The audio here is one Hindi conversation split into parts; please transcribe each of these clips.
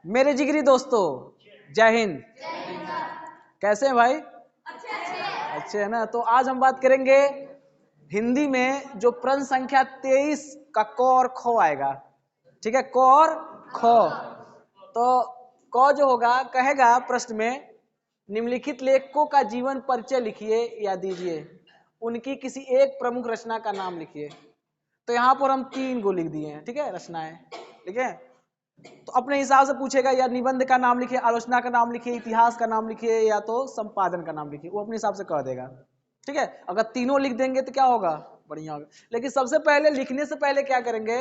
मेरे जिगरी दोस्तों, जय हिंद। कैसे हैं भाई? अच्छे है ना। तो आज हम बात करेंगे हिंदी में जो प्रश्न संख्या 23 का क और ख आएगा। ठीक है, क और ख। तो क जो होगा कहेगा प्रश्न में निम्नलिखित लेखकों का जीवन परिचय लिखिए या दीजिए, उनकी किसी एक प्रमुख रचना का नाम लिखिए। तो यहाँ पर हम 3 गो लिख दिए हैं, ठीक है, रचनाएं। ठीक है, तो अपने हिसाब से पूछेगा या निबंध का नाम लिखिए, आलोचना का नाम लिखिए, इतिहास का नाम लिखिए या तो संपादन का नाम लिखिए, वो अपने हिसाब से कह देगा। ठीक है, अगर तीनों लिख देंगे तो क्या होगा, बढ़िया होगा। लेकिन सबसे पहले लिखने से पहले क्या करेंगे,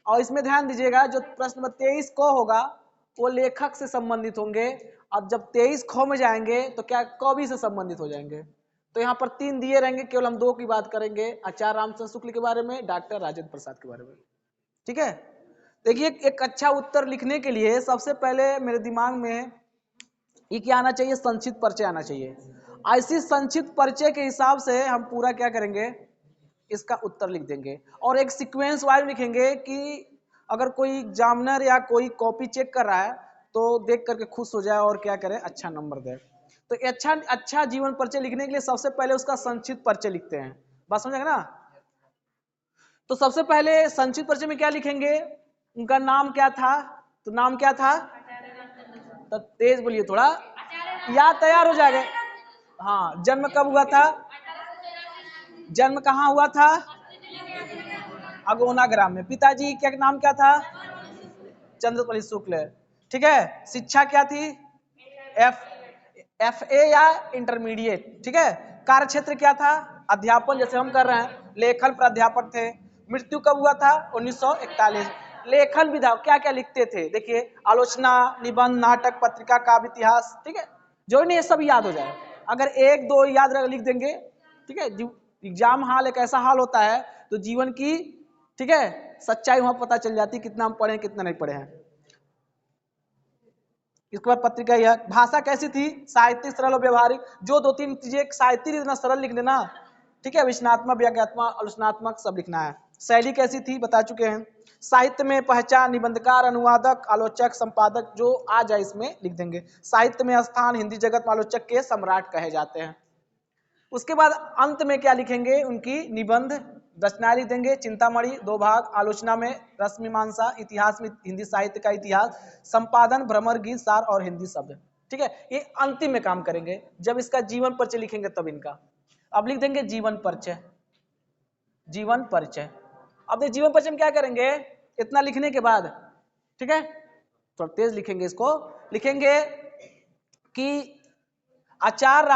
और इसमें ध्यान दीजिएगा, जो प्रश्न नंबर 23 क होगा वो लेखक से संबंधित होंगे, और जब 23 ख में जाएंगे तो क्या कवि से संबंधित हो जाएंगे। तो यहाँ पर 3 दिए रहेंगे, केवल हम 2 की बात करेंगे, आचार्य रामचंद्र शुक्ल के बारे में, डॉक्टर राजेंद्र प्रसाद के बारे में। ठीक है, देखिए एक अच्छा उत्तर लिखने के लिए सबसे पहले मेरे दिमाग में ये क्या आना चाहिए, संक्षिप्त परिचय आना चाहिए। ऐसी संक्षिप्त परिचय के हिसाब से हम पूरा क्या करेंगे, इसका उत्तर लिख देंगे, और एक सीक्वेंस वाइज लिखेंगे कि अगर कोई एग्जामिनर या कोई कॉपी चेक कर रहा है तो देख करके खुश हो जाए और क्या करे, अच्छा नंबर दे। तो अच्छा जीवन परिचय लिखने के लिए सबसे पहले उसका संक्षिप्त परिचय लिखते हैं। बात समझेगा ना। तो सबसे पहले संक्षिप्त परिचय में क्या लिखेंगे, उनका नाम क्या था। तो नाम क्या था, तो तेज बोलिए थोड़ा, याद तैयार हो जाएगा। हाँ, जन्म कब हुआ था, जन्म कहाँ हुआ था, अगोना ग्राम में। पिताजी क्या नाम क्या था, चंद्रपली शुक्ल। ठीक है, शिक्षा क्या थी, FA या इंटरमीडिएट। ठीक है, कार्य क्षेत्र क्या था, अध्यापन, जैसे हम कर रहे हैं, लेखन प्राध्यापक थे। मृत्यु कब हुआ था, 1941। लेखन विधा क्या क्या लिखते थे, देखिए आलोचना, निबंध, नाटक, पत्रिका, काव्य, इतिहास। ठीक है, जो नहीं ये सब याद हो जाए, अगर 1-2 याद लिख देंगे। ठीक है, एग्जाम हॉल एक ऐसा हाल होता है तो जीवन की, ठीक है, सच्चाई वहां पता चल जाती है, कितना हम पढ़े हैं कितना नहीं पढ़े हैं। इसके बाद पत्रिका, यह भाषा कैसी थी, साहित्यिक, सरल और व्यवहारिक। जो 2-3 चीजें साहित्यिक इतना सरल लिख देना। ठीक है, विश्लेषणात्मक, व्याख्यात्मक, आलोचनात्मक सब लिखना है। शैली कैसी थी बता चुके हैं। साहित्य में पहचान, निबंधकार, अनुवादक, आलोचक, संपादक, जो आ जाए इसमें लिख देंगे। साहित्य में स्थान, हिंदी जगत में आलोचक के सम्राट कहे जाते हैं। उसके बाद अंत में क्या लिखेंगे, उनकी निबंध रचनाएं लिख देंगे। चिंतामणि 2 भाग, आलोचना में रसमीमांसा, इतिहास में हिंदी साहित्य का इतिहास, संपादन भ्रमर, गीत, सार और हिंदी शब्द। ठीक है, ये अंतिम में काम करेंगे, जब इसका जीवन परिचय लिखेंगे तब इनका। अब लिख देंगे जीवन परिचय, जीवन परिचय। अब ये जीवन परिचय में क्या करेंगे, इतना लिखने के बाद, ठीक है, थोड़ा तेज लिखेंगे इसको, लिखेंगे कि आचार्य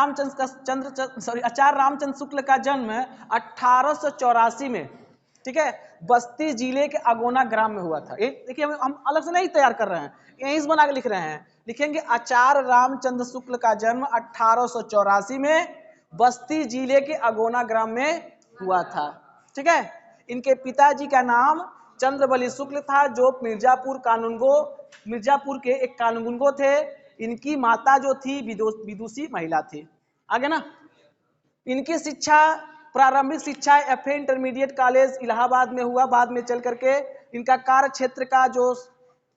रामचंद्र शुक्ल का जन्म 1884 में, ठीक है, बस्ती जिले के अगोना ग्राम में हुआ था। देखिए हम अलग से नहीं तैयार कर रहे हैं, यहीं से बना के लिख रहे हैं। लिखेंगे आचार्य रामचंद्र शुक्ल का जन्म 1884 में बस्ती जिले के अगोना ग्राम में हुआ था। ठीक है, इनके पिताजी का नाम चंद्रबली शुक्ल था, जो मिर्जापुर के एक कानूनगो थे। इनकी माता जो थी विदुषी महिला थी। आगे ना, इनकी शिक्षा, प्रारंभिक शिक्षा FA इंटरमीडिएट कॉलेज इलाहाबाद में हुआ। बाद में चल करके इनका कार्य क्षेत्र का जो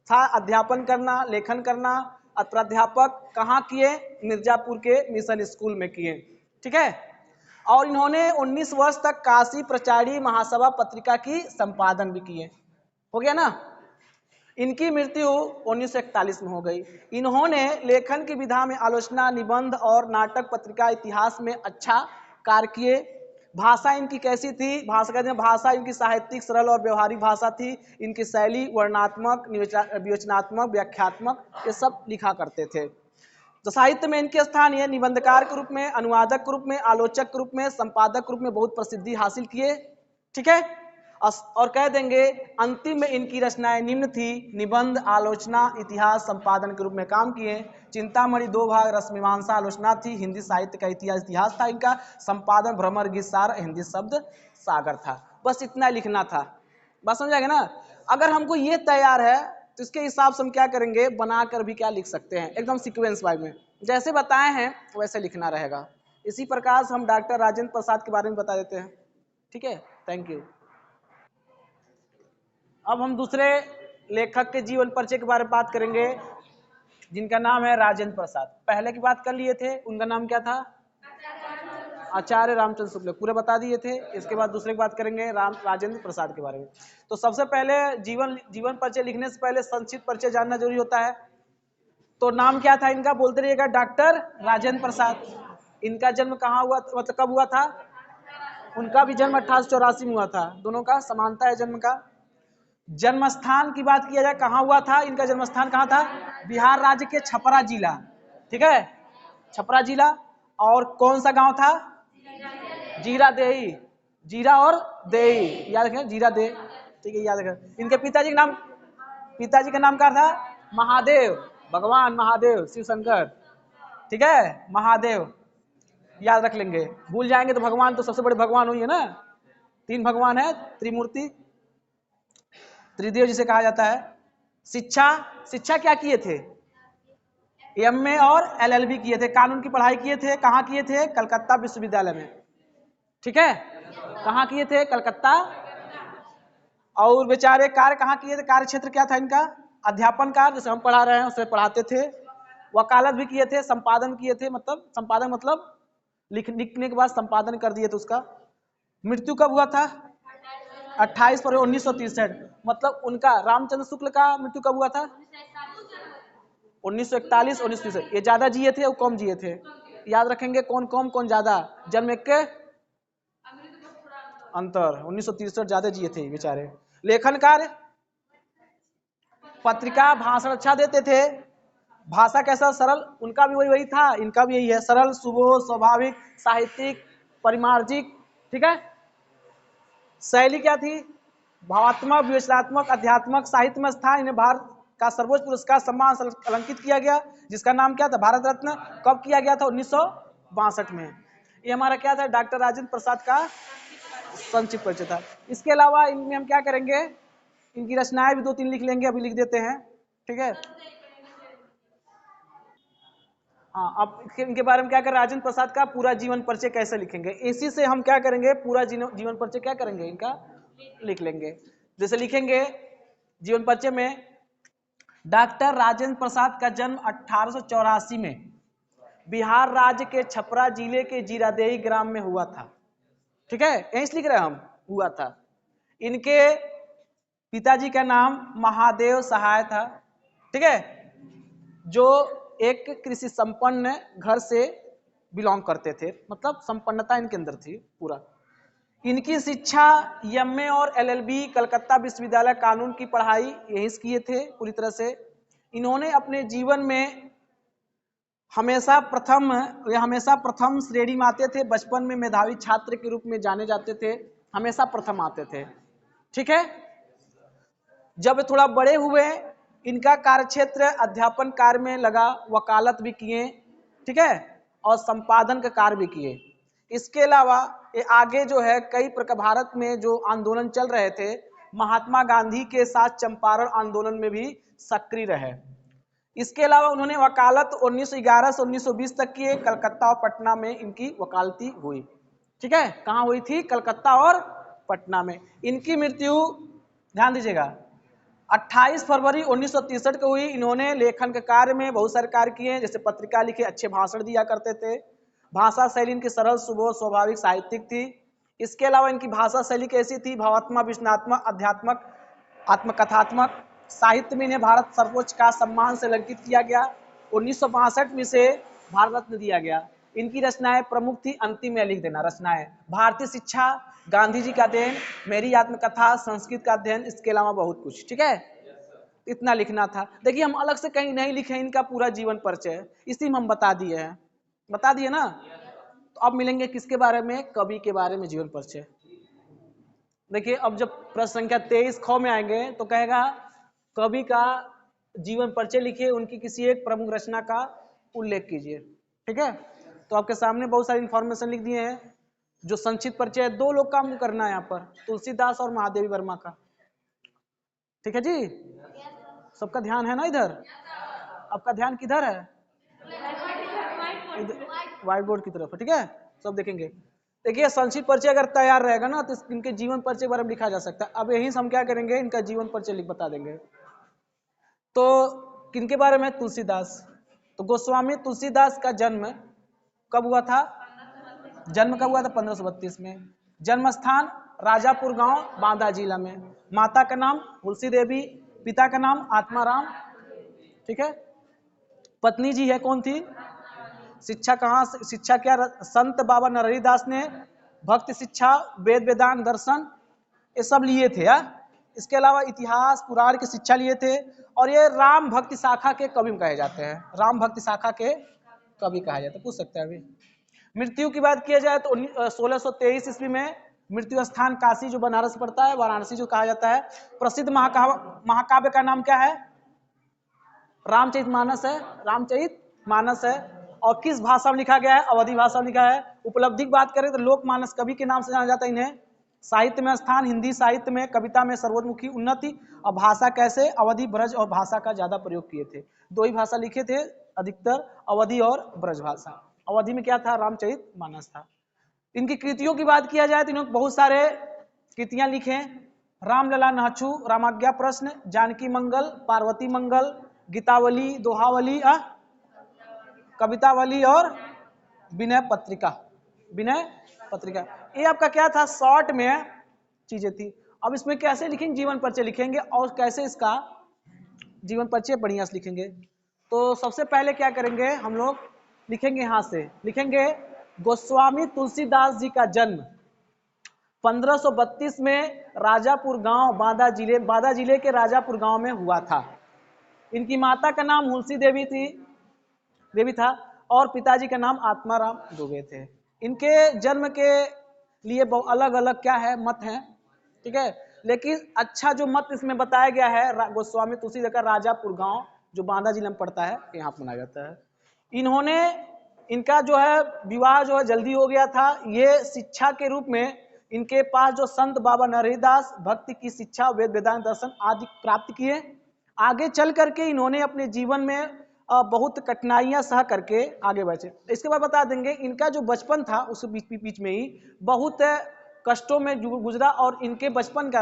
था अध्यापन करना, लेखन करना, प्राध्यापक कहाँ किए, मिर्जापुर के मिशन स्कूल में किए। ठीक है, और इन्होंने 19 वर्ष तक काशी प्रचारी महासभा पत्रिका की संपादन भी किए। हो गया ना। इनकी मृत्यु 1941 में हो गई। इन्होंने लेखन की विधा में आलोचना, निबंध और नाटक, पत्रिका, इतिहास में अच्छा कार्य किए। भाषा इनकी कैसी थी, भाषा इनकी साहित्यिक, सरल और व्यवहारिक भाषा थी। इनकी शैली वर्णनात्मक, विवेचनात्मक, व्याख्यात्मक, ये सब लिखा करते थे। तो साहित्य में इनके स्थान ये निबंधकार के रूप में, अनुवादक के रूप में, आलोचक के रूप में, संपादक के रूप में बहुत प्रसिद्धि हासिल किए। ठीक है, और कह देंगे अंतिम में इनकी रचनाएं निम्न थी: निबंध, आलोचना, इतिहास, संपादन के रूप में काम किए। चिंतामणि 2 भाग, रसमीमांसा आलोचना थी। हिंदी साहित्य का इतिहास था इनका। संपादन भ्रमर, गीत, सार, हिंदी शब्द सागर था। बस इतना लिखना था। बस समझ आएगा ना। अगर हमको ये तैयार है तो इसके हिसाब से हम क्या करेंगे, बनाकर भी क्या लिख सकते हैं, एकदम सीक्वेंस वाइज में जैसे बताए हैं वैसे लिखना रहेगा। इसी प्रकार से हम डॉक्टर राजेंद्र प्रसाद के बारे में बता देते हैं। ठीक है, थैंक यू। अब हम दूसरे लेखक के जीवन परिचय के बारे में बात करेंगे, जिनका नाम है राजेंद्र प्रसाद। पहले की बात कर लिए थे, उनका नाम क्या था? आचार्य रामचंद्र शुक्ल, पूरे बता दिए थे। इसके बाद दूसरे की बात करेंगे राजेंद्र प्रसाद के बारे में। तो सबसे पहले जीवन परिचय लिखने से पहले संक्षिप्त परिचय जानना जरूरी होता है। तो नाम क्या था इनका? बोलते रहिएगा, डॉक्टर राजेंद्र प्रसाद। इनका जन्म कहाँ हुआ, मतलब कब हुआ था? उनका भी जन्म 1884 में हुआ था। दोनों का समानता है जन्म का। जन्म स्थान की बात किया जाए, कहाँ हुआ था इनका जन्म स्थान? कहाँ था? बिहार राज्य के छपरा जिला, ठीक है, छपरा जिला। और कौन सा गांव था? जीरा देही, जीरा और देही, याद रखें, जीरा दे, ठीक है, याद रखें। इनके पिताजी का नाम क्या था? महादेव, भगवान महादेव, शिव शंकर, ठीक है, महादेव, याद रख लेंगे। भूल जाएंगे तो भगवान तो सबसे बड़े भगवान हुई है ना, 3 भगवान है, त्रिमूर्ति, त्रिदेव जिसे कहा जाता है। शिक्षा क्या किए थे? एमए और एलएलबी किए थे। कानून की पढ़ाई किए थे, कहाँ किए थे? कलकत्ता विश्वविद्यालय में, ठीक है, कहाँ किए थे? कलकत्ता। और बेचारे कार्य कहाँ किए थे? कार्य क्षेत्र क्या था इनका? अध्यापन कार्य, जैसे हम पढ़ा रहे हैं उसे पढ़ाते थे। वकालत भी किए थे, संपादन किए थे, मतलब संपादन मतलब लिखने के बाद संपादन कर दिए थे उसका। मृत्यु कब हुआ था? 28 फरवरी 1963। मतलब उनका, रामचंद्र शुक्ल का मृत्यु कब हुआ था? 1941, 1930। ये ज्यादा जिए थे और कम जिए थे? याद रखेंगे कौन कम कौन ज्यादा। जन्म के अंतर, 1963 ज्यादा जिए थे बेचारे। लेखन कार्य, पत्रिका, भाषण अच्छा देते थे। भाषा कैसा? सरल। उनका भी वही था, इनका भी यही है, सरल, सुबोध, स्वाभाविक, साहित्यिक, परिमार्जिक, ठीक है। शैली क्या थी? भावात्मक, विवेचनात्मक, अध्यात्मक। साहित्य में था, इन्हें भारत का सर्वोच्च पुरस्कार सम्मान से अलंकित किया गया, जिसका नाम क्या था? भारत रत्न। कब किया गया था? 1962 में। ये हमारा क्या था? डॉक्टर राजेंद्र प्रसाद का संक्षिप्त परिचय था। इसके अलावा इनमें हम क्या करेंगे, इनकी रचनाएं भी 2-3 लिख लेंगे, अभी लिख देते हैं, ठीक है। हाँ, अब इनके बारे में क्या करें, राजेंद्र प्रसाद का पूरा जीवन परिचय कैसे लिखेंगे, इसी से हम क्या करेंगे, पूरा जीवन परिचय क्या करेंगे इनका लिख लेंगे। जैसे लिखेंगे जीवन परिचय में, डॉक्टर राजेंद्र प्रसाद का जन्म 1884 में बिहार राज्य के छपरा जिले के जीरादेही ग्राम में हुआ था, ठीक है, यहीं से लिख रहे हैं हम, हुआ था। इनके पिताजी का नाम महादेव सहाय था, ठीक है, जो एक कृषि संपन्न घर से बिलोंग करते थे, मतलब संपन्नता इनके अंदर थी पूरा। इनकी शिक्षा एमए और एलएलबी कलकत्ता विश्वविद्यालय, कानून की पढ़ाई यहीं से किए थे पूरी तरह से। इन्होंने अपने जीवन में हमेशा प्रथम श्रेणी में आते थे। बचपन में मेधावी छात्र के रूप में जाने जाते थे, हमेशा प्रथम आते थे, ठीक है। जब थोड़ा बड़े हुए, इनका कार्यक्षेत्र अध्यापन कार्य में लगा, वकालत भी किए, ठीक है, और संपादन का कार्य भी किए। इसके अलावा ये आगे जो है कई प्रकार भारत में जो आंदोलन चल रहे थे, महात्मा गांधी के साथ चंपारण आंदोलन में भी सक्रिय रहे। इसके अलावा उन्होंने वकालत 1911 से 1920 तक किए। कलकत्ता और पटना में इनकी वकालती हुई, ठीक है, कहाँ हुई थी? कलकत्ता और पटना में। इनकी मृत्यु, ध्यान दीजिएगा, 28 फरवरी 1963 को हुई। इन्होंने लेखन के कार्य में बहुत सारे कार्य किए, जैसे पत्रिका लिखे, अच्छे भाषण दिया करते थे। भाषा शैली इनकी सरल, सुबोध, स्वाभाविक, साहित्यिक थी। इसके अलावा इनकी भाषा शैली कैसी थी? भावात्मक, विश्लेषणात्मक, आध्यात्मक, आत्मकथात्मक। साहित्य में इन्हें भारत सर्वोच्च का सम्मान से अलंकित किया गया। 1962 में से भारत रत्न दिया गया। इनकी रचनाएं प्रमुख थी, अंतिम में लिख देना रचनाएं। भारतीय शिक्षा, गांधी जी का अध्ययन, मेरी आत्मकथा, संस्कृत का अध्ययन, इसके अलावा बहुत कुछ, ठीक है, इतना लिखना था। देखिए हम अलग से कहीं नहीं लिखे इनका पूरा जीवन परिचय, इसी में हम बता दिए हैं, बता दिए ना। तो अब मिलेंगे किसके बारे में? कवि के बारे में जीवन परिचय। देखिए अब जब प्रश्न संख्या 23 ख में आएंगे तो कहेगा कवि का जीवन परिचय लिखिए, उनकी किसी एक प्रमुख रचना का उल्लेख कीजिए, ठीक है। तो आपके सामने बहुत सारी इंफॉर्मेशन लिख दिए हैं। जो संक्षिप्त परिचय है, 2 लोग का हमको करना है यहाँ पर, तुलसीदास और महादेवी वर्मा का, ठीक है जी। सबका ध्यान है ना इधर? आपका ध्यान किधर है? व्हाइट बोर्ड की तरफ, ठीक है, सब देखेंगे। देखिए संक्षिप्त परिचय अगर तैयार रहेगा ना तो इनके जीवन परिचय के बारे में लिखा जा सकता है। अब यहीं से हम क्या करेंगे, इनका जीवन परिचय लिख बता देंगे। तो किनके बारे में? तुलसीदास। तो गोस्वामी तुलसीदास का जन्म कब हुआ था? जन्म कब हुआ था? 1532 में। जन्म स्थान राजापुर गांव, बांदा जिला में। माता का नाम तुलसी देवी, पिता का नाम आत्माराम। ठीक है। पत्नी जी है कौन थी? शिक्षा कहाँ से, शिक्षा क्या? संत बाबा नरहरि दास ने भक्ति शिक्षा, वेद वेदांत दर्शन ये सब लिए थे। इसके अलावा इतिहास पुराण की शिक्षा लिए थे। और ये राम भक्ति शाखा के कवि कहे जाते हैं। राम भक्ति शाखा के कवि कहा जाता है। पूछ सकते हैं अभी। मृत्यु की बात किया जाए तो 1623 ईस्वी में मृत्यु स्थान काशी जो बनारस पड़ता है, वाराणसी जो कहा जाता है। प्रसिद्ध महाकाव्य का नाम क्या है? रामचरितमानस है। रामचरितमानस है। और किस भाषा में लिखा गया है? अवधी भाषा में लिखा है। उपलब्धि की बात करें तो लोकमानस कवि के नाम से जाना जाता है इन्हें। साहित्य में स्थान, हिंदी साहित्य में, कविता में सर्वोन्मुखी उन्नति। और भाषा कैसे? अवधी, ब्रज और भाषा का ज्यादा प्रयोग किए थे। दो ही भाषा लिखे थे अधिकतर, अवधी और ब्रज भाषा। अवधि में क्या था? रामचरितमानस था। इनकी कृतियों की बात किया जाए तो इन्होंने बहुत सारे कृतियां लिखे। रामलला नहछू, रामाज्ञा प्रश्न, जानकी मंगल, पार्वती मंगल, गीतावली, दोहावली, कवितावली और विनय पत्रिका। विनय पत्रिका ये आपका क्या था? शॉर्ट में चीजें थी। अब इसमें कैसे लिखेंगे? जीवन परिचय लिखेंगे। और कैसे इसका जीवन परिचय बढ़िया से लिखेंगे। तो सबसे पहले क्या करेंगे हम लोग? लिखेंगे यहां से, लिखेंगे गोस्वामी तुलसीदास जी का जन्म 1532 में राजापुर गांव, बांदा जिले के राजापुर गांव में हुआ था। इनकी माता का नाम तुलसी देवी था और पिताजी का नाम आत्माराम दुबे थे। इनके जन्म के लिए अलग अलग क्या है? मत हैं। ठीक है। लेकिन अच्छा जो मत इसमें बताया गया है, गोस्वामी तुलसीदास का राजापुर गांव जो बांदा जिले में पड़ता है, यहाँ पर मनाया जाता है। इनका जो है विवाह जो है जल्दी हो गया था। ये शिक्षा के रूप में इनके पास जो संत बाबा नरहरि दास भक्ति की शिक्षा, वेद वेदांत दर्शन आदि प्राप्त किए। आगे चल करके इन्होंने अपने जीवन में बहुत कठिनाइयां सह करके आगे बढ़े। इसके बाद बता देंगे इनका जो बचपन था उस बीच में ही बहुत कष्टों में गुजरा। और इनके बचपन का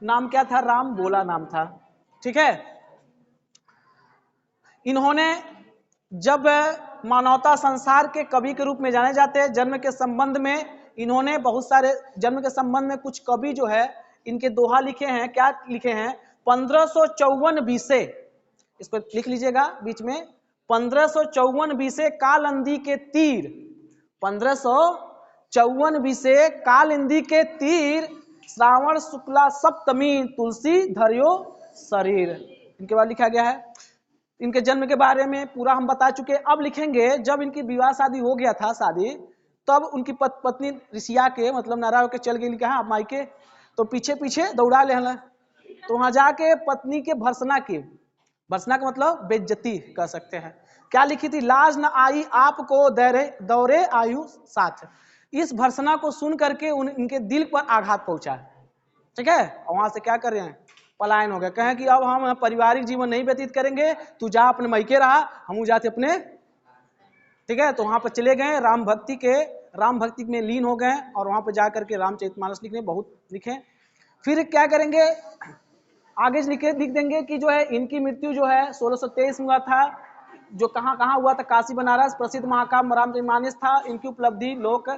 नाम क्या था? राम बोला नाम था। ठीक है। इन्होंने जब मानवता संसार के कवि के रूप में जाने जाते हैं, जन्म के संबंध में इन्होंने बहुत सारे जन्म के संबंध में कुछ कवि जो है इनके दोहा लिखे हैं। क्या लिखे हैं? 1554 बीसे, इसको लिख लीजिएगा बीच में, 1554 बीसे कालिंदी के तीर, 1554 बीसे कालिंदी के तीर, श्रावण शुक्ला सप्तमी तुलसी धरियो शरीर। इनके बाद लिखा गया है। इनके जन्म के बारे में पूरा हम बता चुके। अब लिखेंगे जब इनकी विवाह शादी हो गया था शादी, तब उनकी पत्नी ऋषिया के मतलब नारा होकर चल गई कहा मायके। तो पीछे पीछे दौड़ा ले। तो वहां जाके पत्नी के भर्सना की, भर्सना का मतलब बेइज्जती कह सकते हैं। क्या लिखी थी? लाज न आई आपको दौरे आयु साथ। इस भर्सना को सुन करके इनके दिल पर आघात पहुंचा। ठीक है। और वहां से क्या कर रहे हैं? पलायन हो गया। कहें कि अब हम पारिवारिक जीवन नहीं व्यतीत करेंगे, तू जा अपने मैके रहा, हम जाते अपने। ठीक है। तो वहां पर चले गए, राम भक्ति में लीन हो गए और वहां पर जाकर के रामचरितमानस लिखने बहुत लिखे। फिर क्या करेंगे? आगे लिख देंगे कि जो है इनकी मृत्यु जो है 1623 में हुआ था। जो कहाँ हुआ था? काशी बनारस। प्रसिद्ध महाकाव्य रामचरितमानस था। इनकी उपलब्धि लोक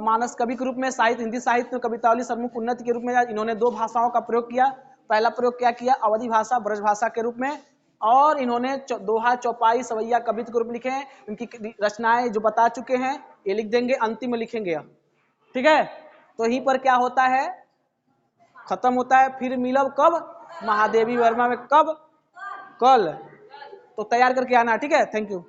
मानस कवि के रूप में, साहित्य हिंदी साहित्य में कवितावली सर्वमुख उन्नति के रूप में इन्होंने दो भाषाओं का प्रयोग किया। पहला प्रयोग क्या किया? अवधी भाषा, ब्रज भाषा के रूप में। और इन्होंने दोहा, चौपाई, सवैया कवित्व के रूप में लिखे हैं। इनकी रचनाएं जो बता चुके हैं ये लिख देंगे, अंतिम में लिखेंगे। ठीक है। तो यहीं पर क्या होता है? खत्म होता है। फिर मिलब कब? महादेवी वर्मा में। कब? कल। तो तैयार करके आना। ठीक है। Thank you.